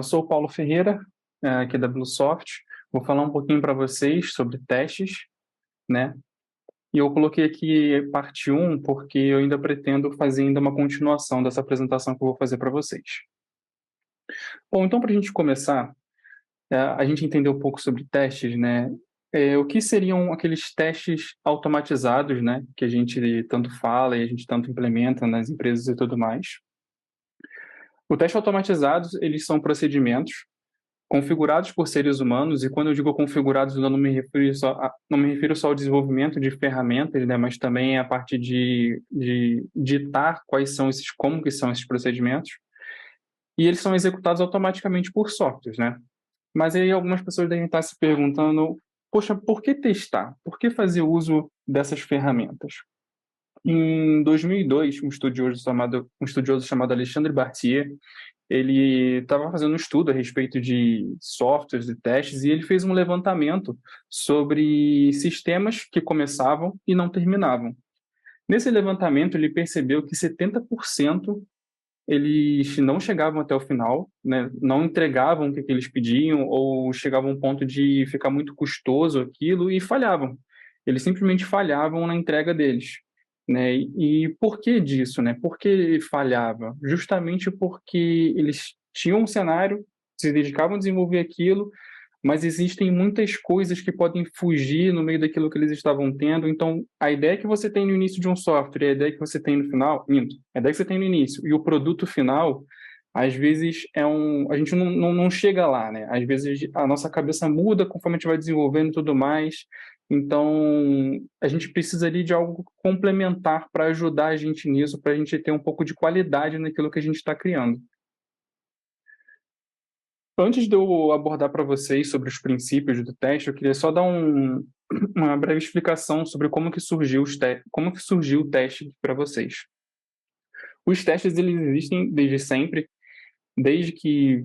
Eu sou o Paulo Ferreira, aqui da Bluesoft. Vou falar um pouquinho para vocês sobre testes, né? E eu coloquei aqui parte um porque eu ainda pretendo fazer ainda uma continuação dessa apresentação que eu vou fazer para vocês. Bom, então para a gente começar, a gente entender um pouco sobre testes, né? O que seriam aqueles testes automatizados, né? Que a gente tanto fala e a gente tanto implementa nas empresas e tudo mais. O teste automatizados, eles são procedimentos configurados por seres humanos, e quando eu digo configurados, eu não me refiro só ao desenvolvimento de ferramentas, né, mas também a parte de ditar como que são esses procedimentos, e eles são executados automaticamente por softwares, né? Mas aí algumas pessoas devem estar se perguntando, poxa, por que testar? Por que fazer uso dessas ferramentas? Em 2002, um estudioso chamado Alexandre Bartier, ele estava fazendo um estudo a respeito de softwares e testes, e ele fez um levantamento sobre sistemas que começavam e não terminavam. Nesse levantamento, ele percebeu que 70% eles não chegavam até o final, né? Não entregavam o que eles pediam, ou chegavam a um ponto de ficar muito custoso aquilo e falhavam. Eles simplesmente falhavam na entrega deles, né? E por que disso, né? Por que falhava? Justamente porque eles tinham um cenário, se dedicavam a desenvolver aquilo, mas existem muitas coisas que podem fugir no meio daquilo que eles estavam tendo. Então, a ideia que você tem no início de um software e a ideia que você tem no final, a ideia que você tem no início e o produto final, às vezes a gente não chega lá, né? Às vezes a nossa cabeça muda conforme a gente vai desenvolvendo e tudo mais. Então, a gente precisa ali de algo complementar para ajudar a gente nisso, para a gente ter um pouco de qualidade naquilo que a gente está criando. Antes de eu abordar para vocês sobre os princípios do teste, eu queria só dar uma breve explicação sobre como que surgiu o teste para vocês. Os testes eles existem desde sempre, desde que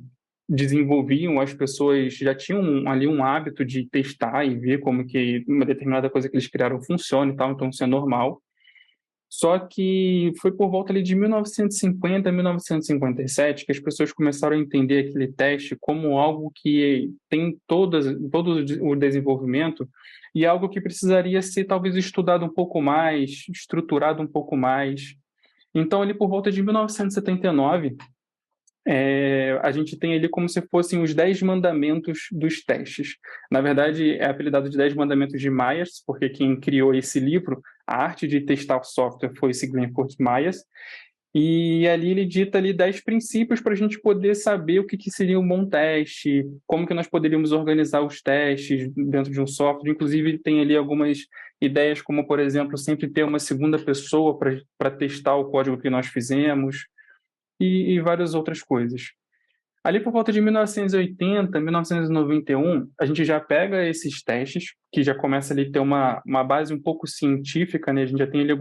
desenvolviam, as pessoas já tinham ali um hábito de testar e ver como que uma determinada coisa que eles criaram funciona e tal, então isso é normal. Só que foi por volta ali de 1950, 1957 que as pessoas começaram a entender aquele teste como algo que tem todo o desenvolvimento e algo que precisaria ser talvez estudado um pouco mais, estruturado um pouco mais. Então, ali por volta de 1979, a gente tem ali como se fossem os 10 mandamentos dos testes. Na verdade, é apelidado de 10 mandamentos de Myers, porque quem criou esse livro, A Arte de Testar o Software, foi esse Glenn Myers, e ali ele dita ali 10 princípios para a gente poder saber o que seria um bom teste, como que nós poderíamos organizar os testes dentro de um software. Inclusive, tem ali algumas ideias, como, por exemplo, sempre ter uma segunda pessoa para testar o código que nós fizemos, e várias outras coisas. Ali por volta de 1980, 1991, a gente já pega esses testes, que já começa ali a ter uma base um pouco científica, né? A gente já tem ali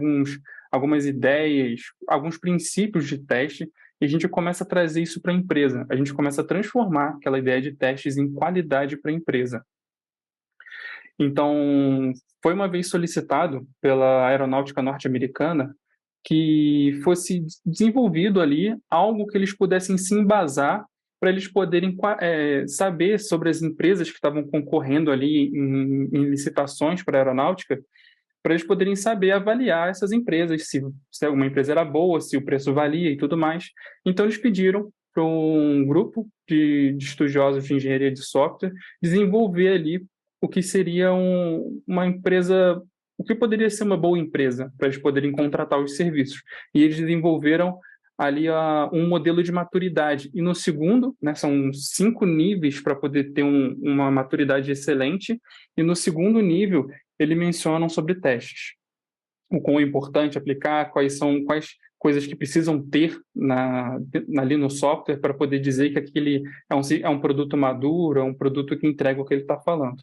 algumas ideias, alguns princípios de teste, e a gente começa a trazer isso para a empresa. A gente começa a transformar aquela ideia de testes em qualidade para a empresa. Então, foi uma vez solicitado pela aeronáutica norte-americana que fosse desenvolvido ali algo que eles pudessem se embasar para eles poderem saber sobre as empresas que estavam concorrendo ali em licitações para a aeronáutica, para eles poderem saber avaliar essas empresas, se uma empresa era boa, se o preço valia e tudo mais. Então, eles pediram para um grupo de estudiosos de engenharia de software desenvolver ali o que seria uma empresa, o que poderia ser uma boa empresa para eles poderem contratar os serviços. E eles desenvolveram ali um modelo de maturidade. E no segundo, né, são 5 níveis para poder ter uma maturidade excelente. E no segundo nível, eles mencionam sobre testes. O quão é importante aplicar, quais coisas que precisam ter ali no software para poder dizer que aquele é um produto maduro, é um produto que entrega o que ele está falando.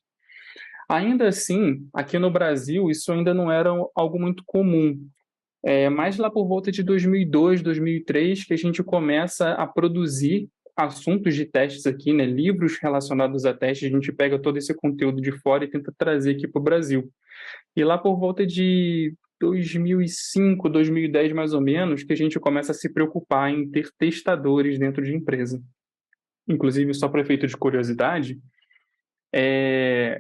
Ainda assim, aqui no Brasil, isso ainda não era algo muito comum. Mais lá por volta de 2002, 2003, que a gente começa a produzir assuntos de testes aqui, né? Livros relacionados a testes, a gente pega todo esse conteúdo de fora e tenta trazer aqui para o Brasil. E lá por volta de 2005, 2010 mais ou menos, que a gente começa a se preocupar em ter testadores dentro de empresa. inclusive só para efeito de curiosidade,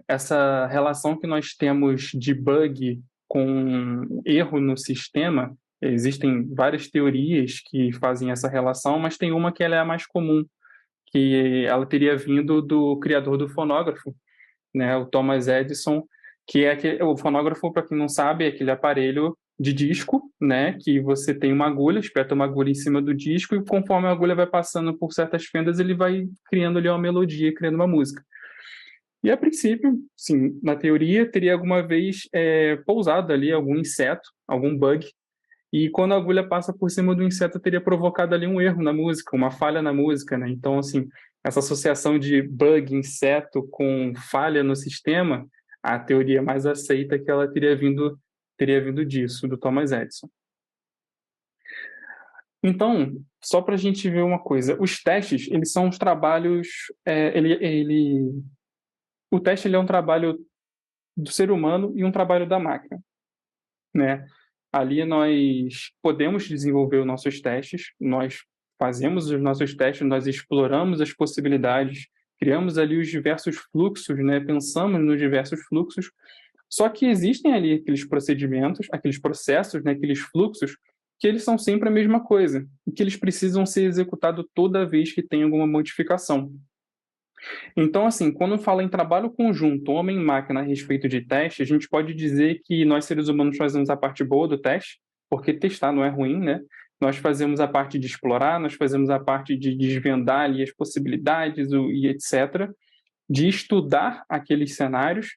essa relação que nós temos de bug com erro no sistema, existem várias teorias que fazem essa relação, mas tem uma que ela é a mais comum, que ela teria vindo do criador do fonógrafo, né, o Thomas Edison, que é o fonógrafo, para quem não sabe, é aquele aparelho de disco, né, que você tem uma agulha, espeta uma agulha em cima do disco e conforme a agulha vai passando por certas fendas, ele vai criando ali uma melodia, criando uma música. E a princípio, sim, na teoria, teria alguma vez pousado ali algum inseto, algum bug, e quando a agulha passa por cima do inseto, teria provocado ali um erro na música, uma falha na música, né? Então, assim, essa associação de bug, inseto com falha no sistema, a teoria mais aceita é que ela teria vindo disso, do Thomas Edison. Então, só para a gente ver uma coisa, os testes, eles são os trabalhos, o teste ele é um trabalho do ser humano e um trabalho da máquina, né? Ali nós podemos desenvolver os nossos testes, nós fazemos os nossos testes, nós exploramos as possibilidades, criamos ali os diversos fluxos, né? Pensamos nos diversos fluxos, só que existem ali aqueles procedimentos, aqueles processos, né? Aqueles fluxos, que eles são sempre a mesma coisa, e que eles precisam ser executados toda vez que tem alguma modificação. Então, assim, quando fala em trabalho conjunto, homem-máquina, a respeito de teste, a gente pode dizer que nós, seres humanos, fazemos a parte boa do teste, porque testar não é ruim, né? Nós fazemos a parte de explorar, nós fazemos a parte de desvendar ali as possibilidades e etc., de estudar aqueles cenários,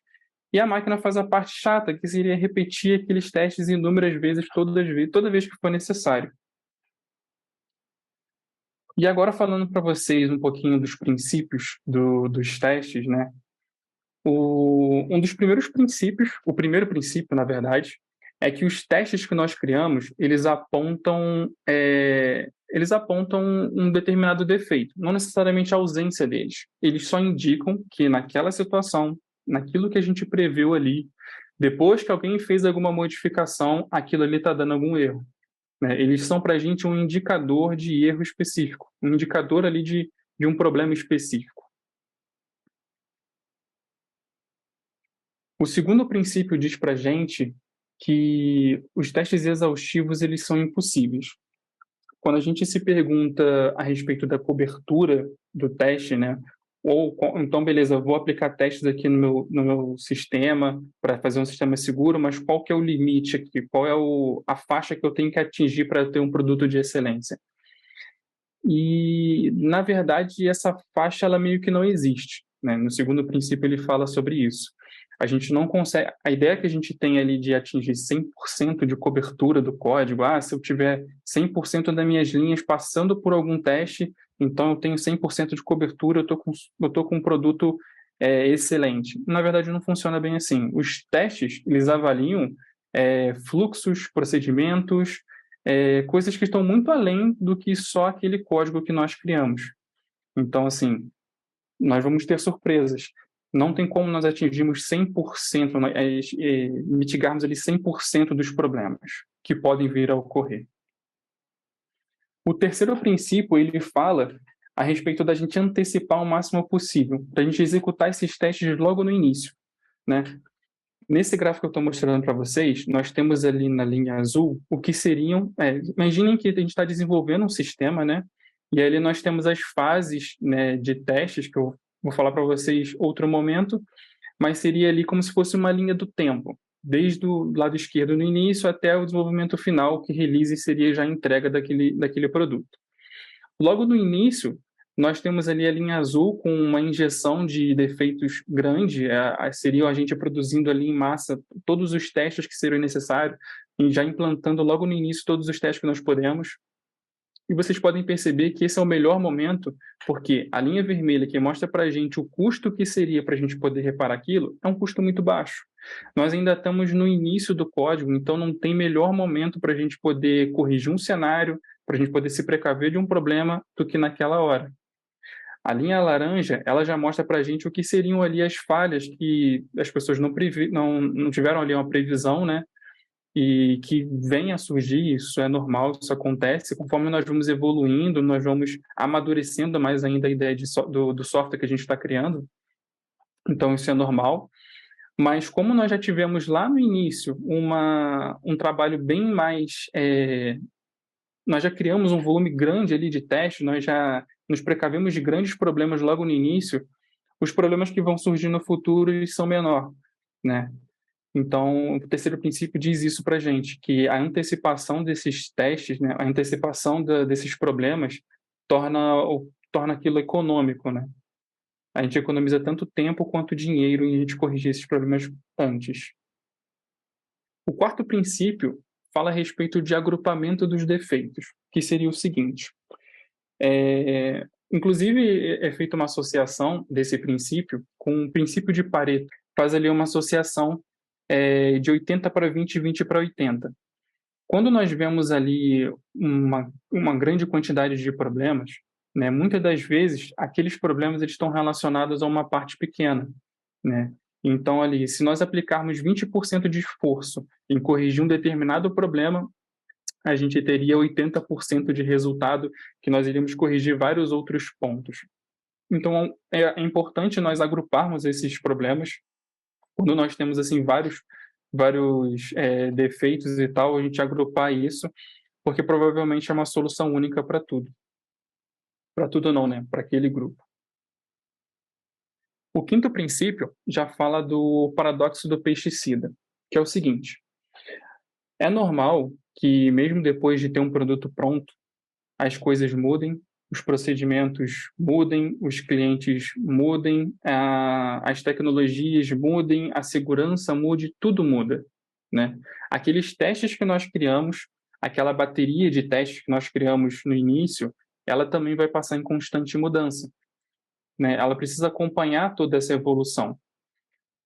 e a máquina faz a parte chata, que seria repetir aqueles testes inúmeras vezes, toda vez que for necessário. E agora falando para vocês um pouquinho dos princípios dos testes, né? Um dos primeiros princípios, o primeiro princípio, na verdade, é que os testes que nós criamos, eles apontam um determinado defeito, não necessariamente a ausência deles. Eles só indicam que naquela situação, naquilo que a gente previu ali, depois que alguém fez alguma modificação, aquilo ali está dando algum erro, né? Eles são para a gente um indicador de erro específico, um indicador ali de um problema específico. O segundo princípio diz para a gente que os testes exaustivos eles são impossíveis. Quando a gente se pergunta a respeito da cobertura do teste, né? Ou então, beleza, vou aplicar testes aqui no meu sistema para fazer um sistema seguro, mas qual que é o limite aqui? Qual é a faixa que eu tenho que atingir para ter um produto de excelência? E, na verdade, essa faixa ela meio que não existe, né? No segundo princípio, ele fala sobre isso. A gente não consegue. A ideia que a gente tem ali de atingir 100% de cobertura do código, se eu tiver 100% das minhas linhas passando por algum teste, então eu tenho 100% de cobertura, eu tô com um produto excelente. Na verdade, não funciona bem assim. Os testes, eles avaliam fluxos, procedimentos, coisas que estão muito além do que só aquele código que nós criamos. Então, assim, nós vamos ter surpresas. Não tem como nós atingirmos 100%, mitigarmos ali 100% dos problemas que podem vir a ocorrer. O terceiro princípio, ele fala a respeito da gente antecipar o máximo possível, da gente executar esses testes logo no início, né? Nesse gráfico que eu estou mostrando para vocês, nós temos ali na linha azul o que seriam. Imaginem que a gente está desenvolvendo um sistema, né? E ali nós temos as fases, né, de testes, que eu vou falar para vocês outro momento, mas seria ali como se fosse uma linha do tempo, desde o lado esquerdo no início até o desenvolvimento final, que release seria já a entrega daquele produto. Logo no início, nós temos ali a linha azul com uma injeção de defeitos grande, seria a gente produzindo ali em massa todos os testes que seriam necessários e já implantando logo no início todos os testes que nós podemos. E vocês podem perceber que esse é o melhor momento, porque a linha vermelha que mostra para a gente o custo que seria para a gente poder reparar aquilo é um custo muito baixo. Nós ainda estamos no início do código, então não tem melhor momento para a gente poder corrigir um cenário, para a gente poder se precaver de um problema do que naquela hora. A linha laranja, ela já mostra para a gente o que seriam ali as falhas que as pessoas não tiveram ali uma previsão, né? e que venha a surgir, isso é normal, isso acontece. Conforme nós vamos evoluindo, nós vamos amadurecendo mais ainda a ideia do software que a gente está criando, então isso é normal. Mas como nós já tivemos lá no início um trabalho bem mais... nós já criamos um volume grande ali de testes, nós já nos precavemos de grandes problemas logo no início, os problemas que vão surgir no futuro eles são menor, né? Então, o terceiro princípio diz isso para a gente, que a antecipação desses testes, né, a antecipação desses problemas torna aquilo econômico, né? A gente economiza tanto tempo quanto dinheiro em a gente corrigir esses problemas antes. O quarto princípio fala a respeito de agrupamento dos defeitos, que seria o seguinte: inclusive é feita uma associação desse princípio com o princípio de Pareto, faz ali uma associação de 80 para 20 e 20 para 80. Quando nós vemos ali uma grande quantidade de problemas, né, muitas das vezes aqueles problemas eles estão relacionados a uma parte pequena, né? Então, ali, se nós aplicarmos 20% de esforço em corrigir um determinado problema, a gente teria 80% de resultado que nós iríamos corrigir vários outros pontos. Então, é importante nós agruparmos esses problemas. Quando nós temos assim vários defeitos e tal, a gente agrupar isso, porque provavelmente é uma solução única para tudo. Para tudo não, né? Para aquele grupo. O quinto princípio já fala do paradoxo do pesticida, que é o seguinte: é normal que mesmo depois de ter um produto pronto, as coisas mudem, os procedimentos mudem, os clientes mudem, as tecnologias mudem, a segurança mude, tudo muda, né? Aqueles testes que nós criamos, aquela bateria de testes que nós criamos no início, ela também vai passar em constante mudança, né? Ela precisa acompanhar toda essa evolução.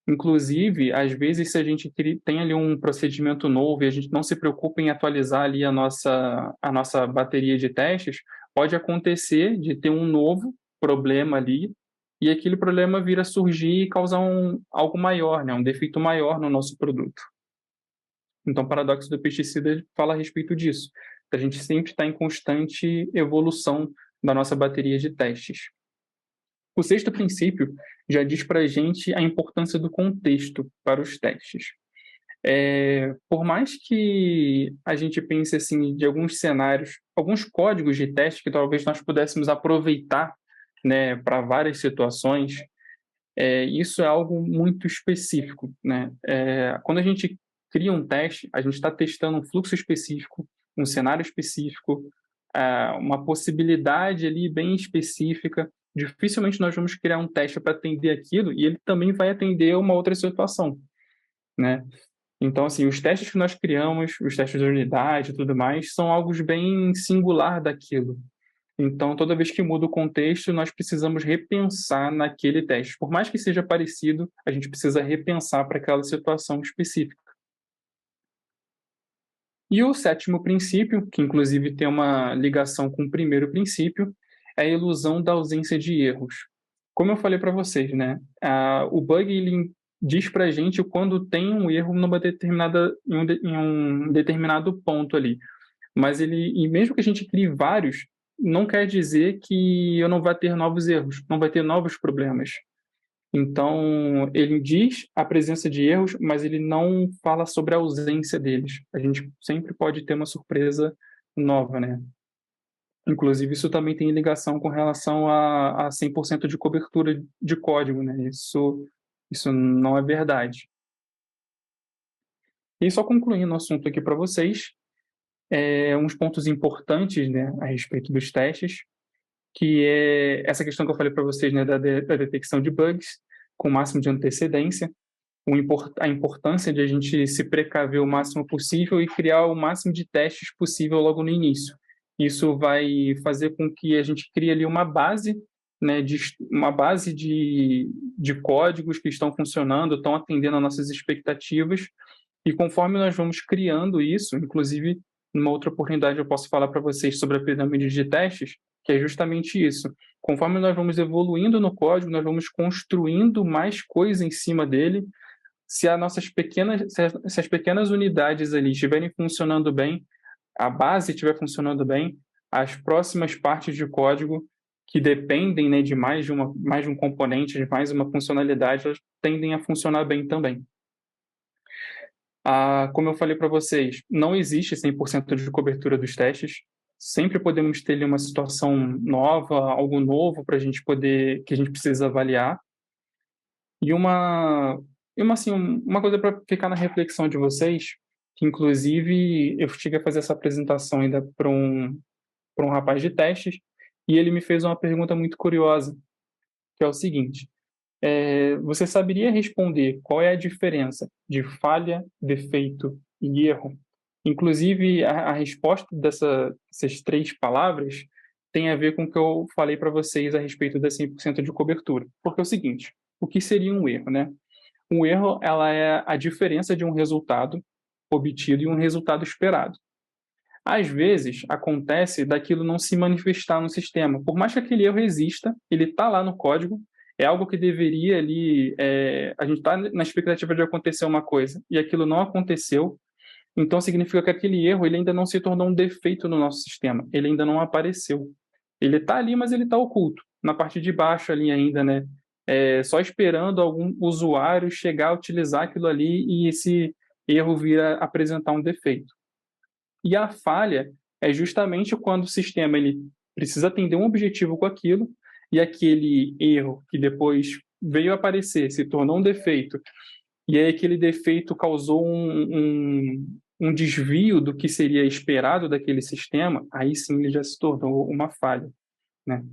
Inclusive, às vezes, se a gente tem ali um procedimento novo e a gente não se preocupa em atualizar ali a nossa bateria de testes, pode acontecer de ter um novo problema ali e aquele problema vir a surgir e causar algo maior, né? Um defeito maior no nosso produto. Então, o paradoxo do pesticida fala a respeito disso. A gente sempre está em constante evolução da nossa bateria de testes. O sexto princípio já diz para a gente a importância do contexto para os testes. Por mais que a gente pense assim de alguns cenários, alguns códigos de teste que talvez nós pudéssemos aproveitar, né, para várias situações, isso é algo muito específico, né? Quando a gente cria um teste, a gente está testando um fluxo específico, um cenário específico, uma possibilidade ali bem específica. Dificilmente nós vamos criar um teste para atender aquilo e ele também vai atender uma outra situação, né? Então, assim, os testes que nós criamos, os testes de unidade e tudo mais, são algo bem singular daquilo. Então, toda vez que muda o contexto, nós precisamos repensar naquele teste. Por mais que seja parecido, a gente precisa repensar para aquela situação específica. E o sétimo princípio, que inclusive tem uma ligação com o primeiro princípio, é a ilusão da ausência de erros. Como eu falei para vocês, né? O bug ele diz para a gente quando tem um erro em um determinado ponto ali. Mas e mesmo que a gente crie vários, não quer dizer que eu não vá ter novos erros, não vai ter novos problemas. Então, ele diz a presença de erros, mas ele não fala sobre a ausência deles. A gente sempre pode ter uma surpresa nova, né? Inclusive, isso também tem ligação com relação a 100% de cobertura de código, né? Isso não é verdade. E só concluindo o assunto aqui para vocês, uns pontos importantes, né, a respeito dos testes, que é essa questão que eu falei para vocês, né, da detecção de bugs com o máximo de antecedência, a importância de a gente se precaver o máximo possível e criar o máximo de testes possível logo no início. Isso vai fazer com que a gente crie ali uma base, né, de códigos que estão funcionando, estão atendendo às nossas expectativas, e conforme nós vamos criando isso, inclusive, numa outra oportunidade eu posso falar para vocês sobre a pirâmide de testes, que é justamente isso. Conforme nós vamos evoluindo no código, nós vamos construindo mais coisa em cima dele, se as pequenas unidades ali estiverem funcionando bem, a base estiver funcionando bem, as próximas partes de código que dependem, né, de mais de um componente, de mais uma funcionalidade, elas tendem a funcionar bem também. Como eu falei para vocês, não existe 100% de cobertura dos testes. Sempre podemos ter ali uma situação nova, algo novo para a gente poder, que a gente precisa avaliar. E uma coisa para ficar na reflexão de vocês, que inclusive eu cheguei a fazer essa apresentação ainda para um rapaz de testes, e ele me fez uma pergunta muito curiosa, que é o seguinte: você saberia responder qual é a diferença de falha, defeito e erro? Inclusive, a resposta dessas três palavras tem a ver com o que eu falei para vocês a respeito da 100% de cobertura. Porque é o seguinte, o que seria um erro, né? Um erro, ela é a diferença de um resultado obtido e um resultado esperado. Às vezes, acontece daquilo não se manifestar no sistema. Por mais que aquele erro exista, ele está lá no código, é algo que deveria ali... a gente está na expectativa de acontecer uma coisa e aquilo não aconteceu, então significa que aquele erro ele ainda não se tornou um defeito no nosso sistema, ele ainda não apareceu. Ele está ali, mas ele está oculto, na parte de baixo ali ainda, né? Só esperando algum usuário chegar a utilizar aquilo ali e esse erro vir a apresentar um defeito. E a falha é justamente quando o sistema ele precisa atender um objetivo com aquilo e aquele erro que depois veio a aparecer se tornou um defeito e aí aquele defeito causou um desvio do que seria esperado daquele sistema, aí sim ele já se tornou uma falha, né?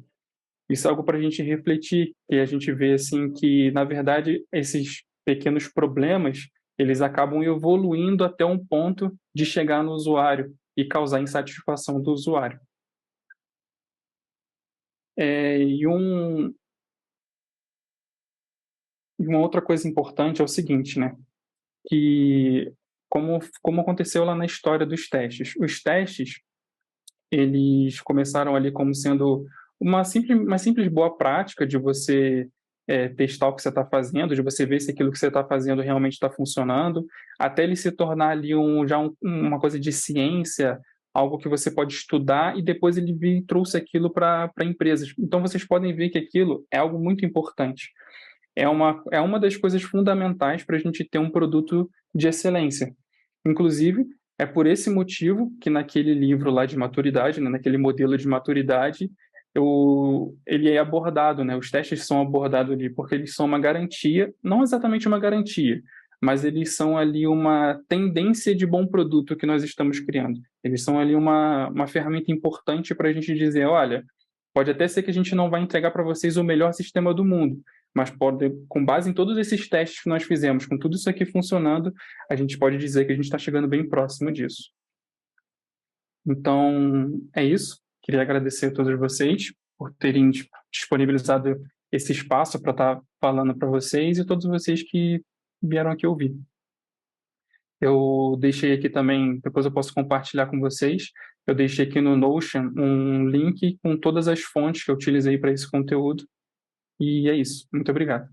Isso é algo para a gente refletir, e a gente vê assim que, na verdade, esses pequenos problemas, eles acabam evoluindo até um ponto de chegar no usuário e causar insatisfação do usuário. E uma outra coisa importante é o seguinte, né? Que como aconteceu lá na história dos testes. Os testes, eles começaram ali como sendo uma simples boa prática de você testar o que você está fazendo, de você ver se aquilo que você está fazendo realmente está funcionando, até ele se tornar ali uma coisa de ciência, algo que você pode estudar e depois ele trouxe aquilo para empresas. Então vocês podem ver que aquilo é algo muito importante. É uma das coisas fundamentais para a gente ter um produto de excelência. Inclusive, é por esse motivo que naquele livro lá de maturidade, né, naquele modelo de maturidade, ele é abordado, né, os testes são abordados ali, porque eles são uma garantia, não exatamente uma garantia, mas eles são ali uma tendência de bom produto que nós estamos criando. Eles são ali uma ferramenta importante para a gente dizer, olha, pode até ser que a gente não vai entregar para vocês o melhor sistema do mundo, mas com base em todos esses testes que nós fizemos, com tudo isso aqui funcionando, a gente pode dizer que a gente está chegando bem próximo disso. Então, é isso. Queria agradecer a todos vocês por terem disponibilizado esse espaço para estar falando para vocês e todos vocês que vieram aqui ouvir. Eu deixei aqui também, depois eu posso compartilhar com vocês, eu deixei aqui no Notion um link com todas as fontes que eu utilizei para esse conteúdo. E é isso. Muito obrigado.